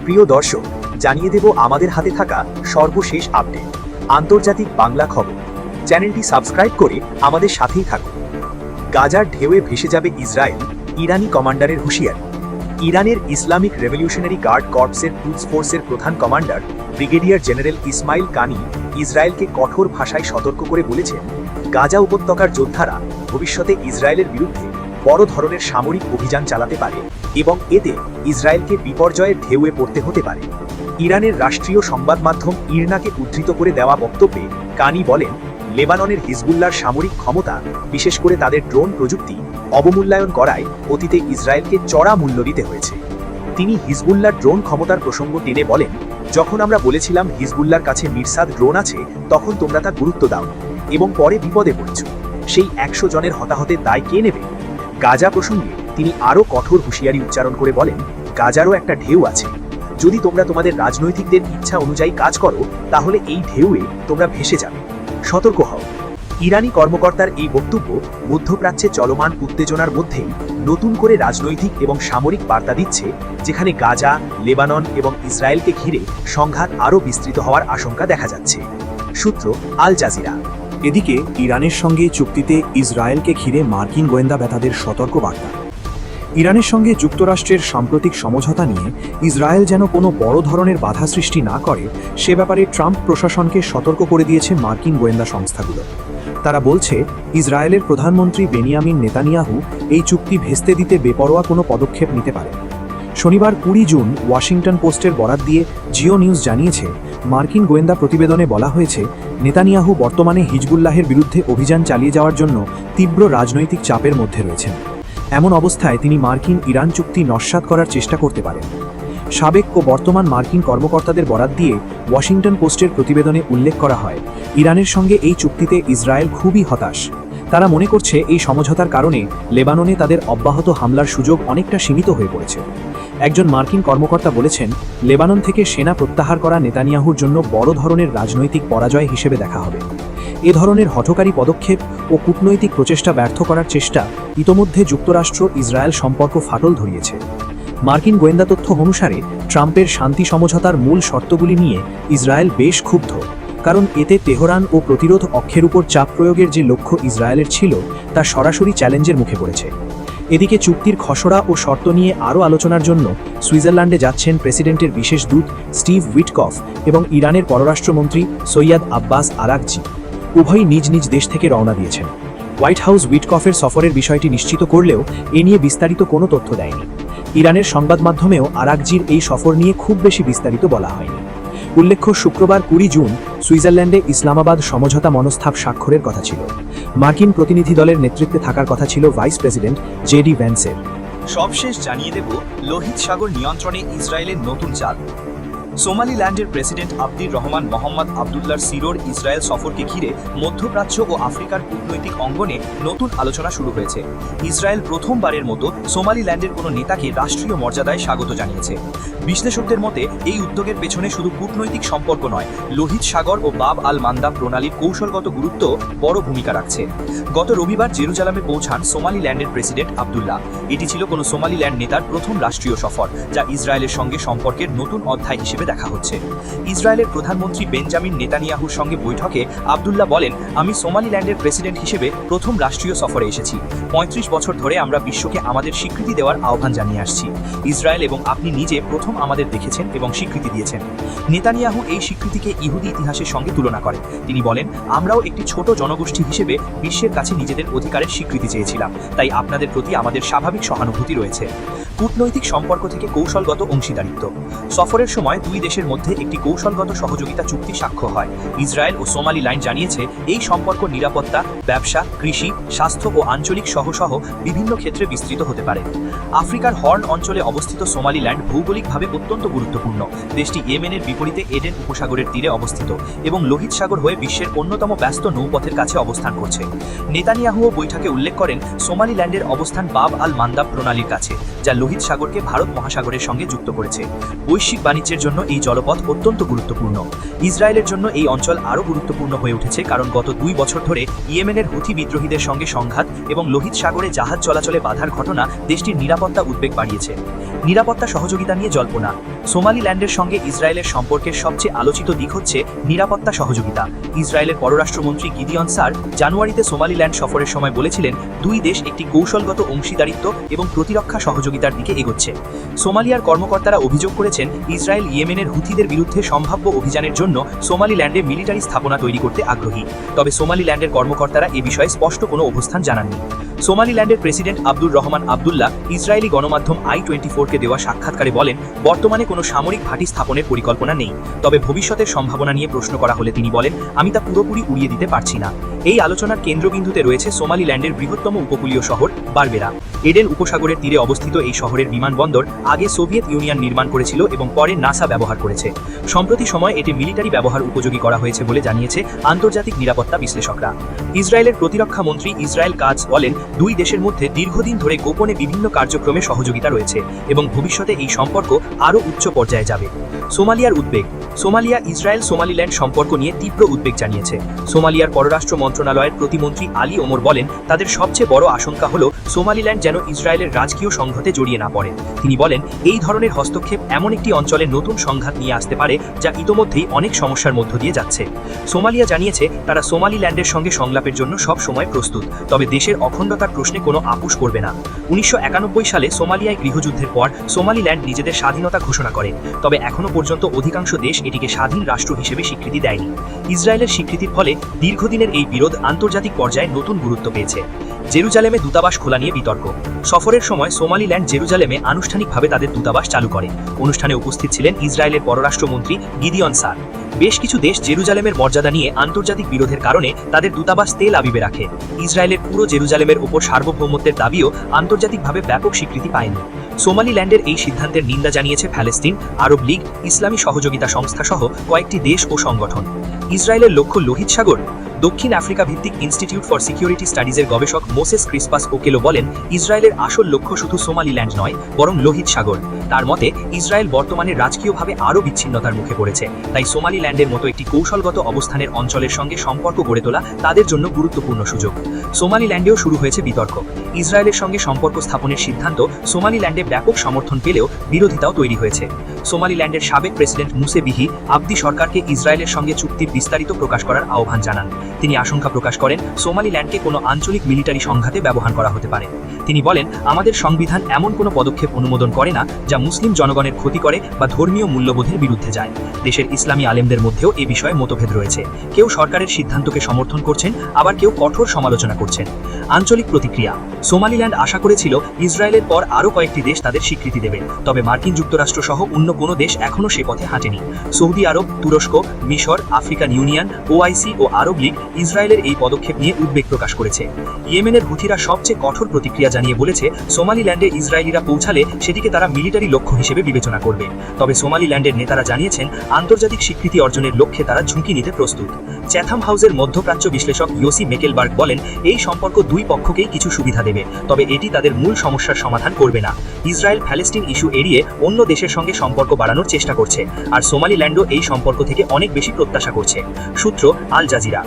প্রিয় দর্শক, জানিয়ে দেব আমাদের হাতে থাকা সর্বশেষ আপডেট। আন্তর্জাতিক বাংলা খবর চ্যানেলটি সাবস্ক্রাইব করে আমাদের সাথেই থাকুন। গাজার ঢেউয়ে ভেসে যাবে ইসরায়েল, ইরানি কমান্ডারের হুঁশিয়ারি। ইরানের ইসলামিক রেভলিউশনারি গার্ড কর্পসের কুদস ফোর্সের প্রধান কমান্ডার ব্রিগেডিয়ার জেনারেল ইসমাইল কানি ইসরায়েলকে কঠোর ভাষায় সতর্ক করে বলেছেন, গাজা উপত্যকার যোদ্ধারা ভবিষ্যতে ইসরায়েলের বিরুদ্ধে বড় ধরনের সামরিক অভিযান চালাতে পারে এবং এতে ইসরায়েলকে বিপর্যয়ের ঢেউয়ে পড়তে হতে পারে। ইরানের রাষ্ট্রীয় সংবাদ মাধ্যম ইরনাকে উদ্ধৃত করে দেওয়া বক্তব্যে কানি বলেন, লেবাননের হিজবুল্লাহর সামরিক ক্ষমতা, বিশেষ করে তাদের ড্রোন প্রযুক্তি অবমূল্যায়ন করায় অতীতে ইসরায়েলকে চড়া মূল্য দিতে হয়েছে। তিনি হিজবুল্লাহর ড্রোন ক্ষমতার প্রসঙ্গ টেনে বলেন, যখন আমরা বলেছিলাম হিজবুল্লাহর কাছে মিরসাদ ড্রোন আছে, তখন তোমরা তা গুরুত্ব দাও এবং পরে বিপদে পড়েছ। সেই 100 জনের হতাহতের দায় কে নেবে? গাজা প্রসঙ্গে তিনি আরও কঠোর হুঁশিয়ারি উচ্চারণ করে বলেন, গাজারও একটা ঢেউ আছে। যদি তোমরা তোমাদের রাজনৈতিকদের ইচ্ছা অনুযায়ী কাজ করো, তাহলে এই ঢেউয়ে তোমরা ভেসে যাবে। সতর্ক হও। ইরানি কর্মকর্তার এই বক্তব্য মধ্যপ্রাচ্যে চলমান উত্তেজনার মধ্যেই নতুন করে রাজনৈতিক এবং সামরিক বার্তা দিচ্ছে, যেখানে গাজা, লেবানন এবং ইসরায়েলকে ঘিরে সংঘাত আরও বিস্তৃত হওয়ার আশঙ্কা দেখা যাচ্ছে। সূত্র আল জাজিরা। এদিকে ইরানের সঙ্গে চুক্তিতে ইসরায়েলকে ঘিরে মার্কিন গোয়েন্দাবেতাদের সতর্ক বার্তা। ইরানের সঙ্গে যুক্তরাষ্ট্রের সাম্প্রতিক সমঝোতা নিয়ে ইসরায়েল যেন কোনো বড় ধরনের বাধা সৃষ্টি না করে, সে ব্যাপারে ট্রাম্প প্রশাসনকে সতর্ক করে দিয়েছে মার্কিন গোয়েন্দা সংস্থাগুলো। তারা বলছে, ইসরায়েলের প্রধানমন্ত্রী বেনিয়ামিন নেতানিয়াহু এই চুক্তি ভেস্তে দিতে বেপরোয়া কোনো পদক্ষেপ নিতে পারে। শনিবার 20 জুন ওয়াশিংটন পোস্টের বরাত দিয়ে জিও নিউজ জানিয়েছে, মার্কিন গোয়েন্দা প্রতিবেদনে বলা হয়েছে, নেতানিয়াহু বর্তমানে হিজবুল্লাহের বিরুদ্ধে অভিযান চালিয়ে যাওয়ার জন্য তীব্র রাজনৈতিক চাপের মধ্যে রয়েছেন। এমন অবস্থায় তিনি মার্কিন ইরান চুক্তি নস্যাৎ করার চেষ্টা করতে পারেন। সাবেক ও বর্তমান মার্কিন কর্মকর্তাদের বরাত দিয়ে ওয়াশিংটন পোস্টের প্রতিবেদনে উল্লেখ করা হয়, ইরানের সঙ্গে এই চুক্তিতে ইসরায়েল খুবই হতাশ। তারা মনে করছে এই সমঝোতার কারণে লেবাননে তাদের অব্যাহত হামলার সুযোগ অনেকটা সীমিত হয়ে পড়েছে। একজন মার্কিন কর্মকর্তা বলেছেন, লেবানন থেকে সেনা প্রত্যাহার করা নেতানিয়াহুর জন্য বড় ধরনের রাজনৈতিক পরাজয় হিসেবে দেখা হবে। এ ধরনের হঠকারী পদক্ষেপ ও কূটনৈতিক প্রচেষ্টা ব্যর্থ করার চেষ্টা ইতোমধ্যে যুক্তরাষ্ট্র ইসরায়েল সম্পর্ক ফাটল ধরিয়েছে। মার্কিন গোয়েন্দা তথ্য অনুসারে ট্রাম্পের শান্তি সমঝোতার মূল শর্তগুলি নিয়ে ইসরায়েল বেশ ক্ষুব্ধ, কারণ এতে তেহরান ও প্রতিরোধ অক্ষের উপর চাপ প্রয়োগের যে লক্ষ্য ইসরায়েলের ছিল, তা সরাসরি চ্যালেঞ্জের মুখে পড়েছে। এদিকে চুক্তির খসড়া ও শর্ত নিয়ে আরও আলোচনার জন্য সুইজারল্যান্ডে যাচ্ছেন প্রেসিডেন্টের বিশেষ দূত স্টিভ উইটকফ এবং ইরানের পররাষ্ট্রমন্ত্রী সৈয়দ আব্বাস আরাগচি। উভয়ই নিজ নিজ দেশ থেকে রওনা দিয়েছেন। হোয়াইট হাউস উইটকফের সফরের বিষয়টি নিশ্চিত করলেও এ নিয়ে বিস্তারিত কোনো তথ্য দেয়নি। ইরানের সংবাদ মাধ্যমেও আরাগজির এই সফর নিয়ে খুব বেশি বিস্তারিত বলা হয়নি। উল্লেখ্য, শুক্রবার 20 জুন সুইজারল্যান্ডে ইসলামাবাদ সমঝোতা মনস্থাপ স্বাক্ষরের কথা ছিল। মার্কিন প্রতিনিধি দলের নেতৃত্বে থাকার কথা ছিল ভাইস প্রেসিডেন্ট জেডি ভ্যান্সের। সবশেষ জানিয়ে দেব, লোহিত সাগর নিয়ন্ত্রণে ইসরায়েলের নতুন চাল। সোমালিল্যান্ডের প্রেসিডেন্ট আব্দুর রহমান মোহাম্মদ আবদুল্লাহর সিরোর ইসরায়েল সফরকে ঘিরে মধ্যপ্রাচ্য ও আফ্রিকার কূটনৈতিক অঙ্গনে নতুন আলোচনা শুরু হয়েছে। ইসরায়েল প্রথমবারের মতো সোমালিল্যান্ডের কোনো নেতাকে রাষ্ট্রীয় মর্যাদায় স্বাগত জানিয়েছে। বিশ্লেষকদের মতে এই উদ্যোগের পেছনে শুধু কূটনৈতিক সম্পর্ক নয়, লোহিত সাগর ও বাব আল মান্দাব প্রণালীর কৌশলগত গুরুত্ব বড় ভূমিকা রাখছে। গত রবিবার জেরুজালেমে পৌঁছান সোমালিল্যান্ডের প্রেসিডেন্ট আবদুল্লাহ। এটি ছিল কোনো সোমালিল্যান্ড নেতার প্রথম রাষ্ট্রীয় সফর, যা ইসরায়েলের সঙ্গে সম্পর্কের নতুন অধ্যায় হিসেবে দেখা হচ্ছে। ইসরায়েলের প্রধানমন্ত্রী বেঞ্জামিন নেতানিয়াহুর সঙ্গে বৈঠকে আবদুল্লাহ বলেন, আমি সোমালিল্যান্ডের প্রেসিডেন্ট হিসেবে প্রথম রাষ্ট্রীয় সফরে এসেছি। 35 বছর ধরে আমরা বিশ্বকে আমাদের স্বীকৃতি দেওয়ার আহ্বান জানিয়ে আসছি। ইসরায়েল এবং আপনি নিজে প্রথম আমাদের দেখেছেন এবং স্বীকৃতি দিয়েছেন। নেতানিয়াহু এই স্বীকৃতিকে ইহুদি ইতিহাসের সঙ্গে তুলনা করেন। তিনি বলেন, আমরাও একটি ছোট জনগোষ্ঠী হিসেবে বিশ্বের কাছে নিজেদের অধিকারের স্বীকৃতি চেয়েছিলাম, তাই আপনাদের প্রতি আমাদের স্বাভাবিক সহানুভূতি রয়েছে। কূটনৈতিক সম্পর্ক থেকে কৌশলগত অংশীদারিত্ব। সফরের সময় দুই দেশের মধ্যে একটি কৌশলগত সহযোগিতা চুক্তি স্বাক্ষর হয়। ইসরায়েল ও সোমালিল্যান্ড জানিয়েছে, এই সম্পর্ক নিরাপত্তা, ব্যবসা, কৃষি, স্বাস্থ্য ও আঞ্চলিক সহ বিভিন্ন ক্ষেত্রে বিস্তৃত হতে পারে। আফ্রিকার হর্ন অঞ্চলে অবস্থিত সোমালিল্যান্ড ভৌগোলিকভাবে অত্যন্ত গুরুত্বপূর্ণ। দেশটি ইয়েমেনের বিপরীতে এডেন উপসাগরের তীরে অবস্থিত এবং লোহিত সাগর হয়ে বিশ্বের অন্যতম ব্যস্ত নৌপথের কাছে অবস্থান করছে। নেতানিয়াহুও বৈঠকে উল্লেখ করেন, সোমালিল্যান্ডের অবস্থান বাব আল মান্দাব প্রণালীর কাছে, যা লোহিত সাগরকে ভারত মহাসাগরের সঙ্গে যুক্ত করেছে। বৈশ্বিক বাণিজ্যের জন্য এই জলপথ অত্যন্ত গুরুত্বপূর্ণ। ইসরায়েলের জন্য এই অঞ্চল আরও গুরুত্বপূর্ণ হয়ে উঠেছে, কারণ গত 2 বছর ধরে ইয়েমেনের হুথি বিদ্রোহীদের সঙ্গে সংঘাত এবং লোহিত সাগরে জাহাজ চলাচলে বাধার ঘটনা দেশটির নিরাপত্তা উদ্বেগ বাড়িয়েছে। নিরাপত্তা সহযোগিতা নিয়ে জল্পনা। সোমালিল্যান্ডের সঙ্গে ইসরায়েলের সম্পর্কের সবচেয়ে আলোচিত দিক হচ্ছে নিরাপত্তা সহযোগিতা। ইসরায়েলের পররাষ্ট্রমন্ত্রী গিদিয়ন সার জানুয়ারিতে সোমালিল্যান্ড সফরের সময় বলেছিলেন, দুই দেশ একটি কৌশলগত অংশীদারিত্ব এবং প্রতিরক্ষা সহযোগিতার দিকে এগোচ্ছে। সোমালিয়ার কর্মকর্তারা অভিযোগ করেছেন, ইসরায়েল ইয়েমেনের হুথিদের বিরুদ্ধে সম্ভাব্য অভিযানের জন্য সোমালিল্যান্ডে মিলিটারি স্থাপনা তৈরি করতে আগ্রহী। তবে সোমালিল্যান্ডের কর্মকর্তারা এ বিষয়ে স্পষ্ট কোনো অবস্থান জানাননি। সোমালিল্যান্ডের প্রেসিডেন্ট আব্দুর রহমান আবদুল্লাহ ইসরায়েলি গণমাধ্যম i24কে দেওয়া সাক্ষাৎকারে বলেন, বর্তমানে কোনো সামরিক ঘাঁটি স্থাপনের পরিকল্পনা নেই। তবে ভবিষ্যতের সম্ভাবনা নিয়ে প্রশ্ন করা হলে তিনি বলেন, আমি তা পুরোপুরি উড়িয়ে দিতে পারছি না। এই আলোচনার কেন্দ্রবিন্দুতে রয়েছে সোমালিল্যান্ডের বৃহত্তম উপকূলীয় শহর বারবেরা। এডেন উপসাগরের তীরে অবস্থিত এই শহরের বিমানবন্দর আগে সোভিয়েত ইউনিয়ন নির্মাণ করেছিল এবং পরে নাসা ব্যবহার করেছে। সম্প্রতি সময় এটি মিলিটারি ব্যবহার উপযোগী করা হয়েছে বলে জানিয়েছে আন্তর্জাতিক নিরাপত্তা বিশ্লেষকরা। ইসরায়েলের প্রতিরক্ষা মন্ত্রী ইসরায়েল কাটজ বলেন, দুই দেশের মধ্যে দীর্ঘদিন ধরে গোপনে বিভিন্ন কার্যক্রমে সহযোগিতা রয়েছে এবং ভবিষ্যতে এই সম্পর্ক আরও উচ্চ পর্যায়ে যাবে। সোমালিয়ার উদ্বেগ। সোমালিয়া ইসরায়েল সোমালিল্যান্ড সম্পর্ক নিয়ে তীব্র উদ্বেগ জানিয়েছে। সোমালিয়ার পররাষ্ট্র মন্ত্রণালয়ের প্রতিমন্ত্রী আলী ওমর বলেন, তাদের সবচেয়ে বড় আশঙ্কা হল সোমালিল্যান্ড যেন ইসরায়েলের রাজকীয় সংঘাতে জড়িয়ে না পড়ে। তিনি বলেন, এই ধরনের হস্তক্ষেপ এমন একটি অঞ্চলে নতুন সংঘাত নিয়ে আসতে পারে যা ইতোমধ্যেই অনেক সমস্যার মধ্য দিয়ে যাচ্ছে। সোমালিয়া জানিয়েছে, তারা সোমালিল্যান্ডের সঙ্গে সংলাপের জন্য সব সময় প্রস্তুত, তবে দেশের অখণ্ডতার প্রশ্নে কোনো আপোষ করবে না। 1991 সালে সোমালিয়ায় গৃহযুদ্ধের পর সোমালিল্যান্ড নিজেদের স্বাধীনতা ঘোষণা করে, তবে এখনও পর্যন্ত অধিকাংশ দেশ এটিকে স্বাধীন রাষ্ট্র হিসেবে স্বীকৃতি দেয়নি। ইসরায়েলের স্বীকৃতির ফলে দীর্ঘদিনের এই বিরোধ আন্তর্জাতিক পর্যায়ে নতুন গুরুত্ব পেয়েছে। জেরুজালেমে দূতাবাস খোলা নিয়ে বিতর্ক। সফরের সময় সোমালিল্যান্ড জেরুজালেমে আনুষ্ঠানিকভাবে তাদের দূতাবাস চালু করে। অনুষ্ঠানে উপস্থিত ছিলেন ইসরায়েলের পররাষ্ট্রমন্ত্রী গিদিয়ন সার। বেশ কিছু দেশ জেরুজালেমের মর্যাদা নিয়ে আন্তর্জাতিক বিরোধের কারণে তাদের দূতাবাস তেল আবিবে রাখে। ইসরায়েলের পুরো জেরুজালেমের উপর সার্বভৌমত্বের দাবিও আন্তর্জাতিকভাবে ব্যাপক স্বীকৃতি পায়নি। সোমালিল্যান্ডের এই সিদ্ধান্তের নিন্দা জানিয়েছে প্যালেস্তিন, আরব লীগ, ইসলামী সহযোগিতা সংস্থা সহ কয়েকটি দেশ ও সংগঠন। ইসরায়েলের লক্ষ্য লোহিত সাগর। দক্ষিণ আফ্রিকা ভিত্তিক ইনস্টিটিউট ফর সিকিউরিটি স্টাডিজের গবেষক মোসেস ক্রিসপাস ওকেলো বলেন, ইসরায়েলের আসল লক্ষ্য শুধু সোমালিল্যান্ড নয়, বরং লোহিত সাগর। তার মতে, ইসরায়েল বর্তমানে রাজকীয়ভাবে আরও বিচ্ছিন্নতার মুখে পড়েছে, তাই সোমালিল্যান্ডের মতো একটি কৌশলগত অবস্থানের অঞ্চলের সঙ্গে সম্পর্ক গড়ে তোলা তাদের জন্য গুরুত্বপূর্ণ সুযোগ। সোমালিল্যান্ডেও শুরু হয়েছে বিতর্ক। ইসরায়েলের সঙ্গে সম্পর্ক স্থাপনের সিদ্ধান্ত সোমালিল্যান্ডে ব্যাপক সমর্থন পেলেও বিরোধিতাও তৈরি হয়েছে। সোমালিল্যান্ডের সাবেক প্রেসিডেন্ট মুসে বিহি আবদি সরকারকে ইসরায়েলের সঙ্গে চুক্তির বিস্তারিত প্রকাশ করার আহ্বান জানান। তিনি আশঙ্কা প্রকাশ করেন, সোমালিল্যান্ডকে কোনো আঞ্চলিক মিলিটারি সংঘাতে ব্যবহার করা হতে পারে। তিনি বলেন, আমাদের সংবিধান এমন কোনো পদক্ষেপ অনুমোদন করে না যা মুসলিম জনগণের ক্ষতি করে বা ধর্মীয় মূল্যবোধের বিরুদ্ধে যায়। দেশের ইসলামী আলেমদের মধ্যেও এ বিষয়ে মতভেদ রয়েছে। কেউ সরকারের সিদ্ধান্তকে সমর্থন করছেন, আবার কেউ কঠোর সমালোচনা করছেন। আঞ্চলিক প্রতিক্রিয়া। সোমালিল্যান্ড আশা করেছিল ইসরায়েলের পর আরও কয়েকটি দেশ তাদের স্বীকৃতি দেবে, তবে মার্কিন যুক্তরাষ্ট্র সহ অন্য কোনো দেশ এখনও সে পথে হাঁটেনি। সৌদি আরব, তুরস্ক, মিশর, আফ্রিকান ইউনিয়ন, ওআইসি ও আরব লীগ ইসরায়েলের এই পদক্ষেপ নিয়ে উদ্বেগ প্রকাশ করেছে। ইয়েমেনের হুথিরা সবচেয়ে কঠোর প্রতিক্রিয়া জানিয়ে বলেছে, সোমালিল্যান্ডে ইসরায়েলিরা পৌঁছালে সেটিকে তারা মিলিটারি লক্ষ্য হিসেবে বিবেচনা করবে। তবে সোমালিল্যান্ডের নেতারা জানিয়েছেন, আন্তর্জাতিক স্বীকৃতি অর্জনের লক্ষ্যে তারা ঝুঁকি নিতে প্রস্তুত। চ্যাথাম হাউসের মধ্যপ্রাচ্য বিশ্লেষক ইয়োসি মেকেলবার্গ বলেন, এই সম্পর্ক দুই পক্ষকেই কিছু সুবিধা দেবে, তবে এটি তাদের মূল সমস্যার সমাধান করবে না। ইসরায়েল প্যালেস্টিন ইস্যু এড়িয়ে অন্য দেশের সঙ্গে সম্পর্ক বাড়ানোর চেষ্টা করছে, আর সোমালিল্যান্ডও এই সম্পর্ক থেকে অনেক বেশি প্রত্যাশা করছে। সূত্র আল জাজিরা।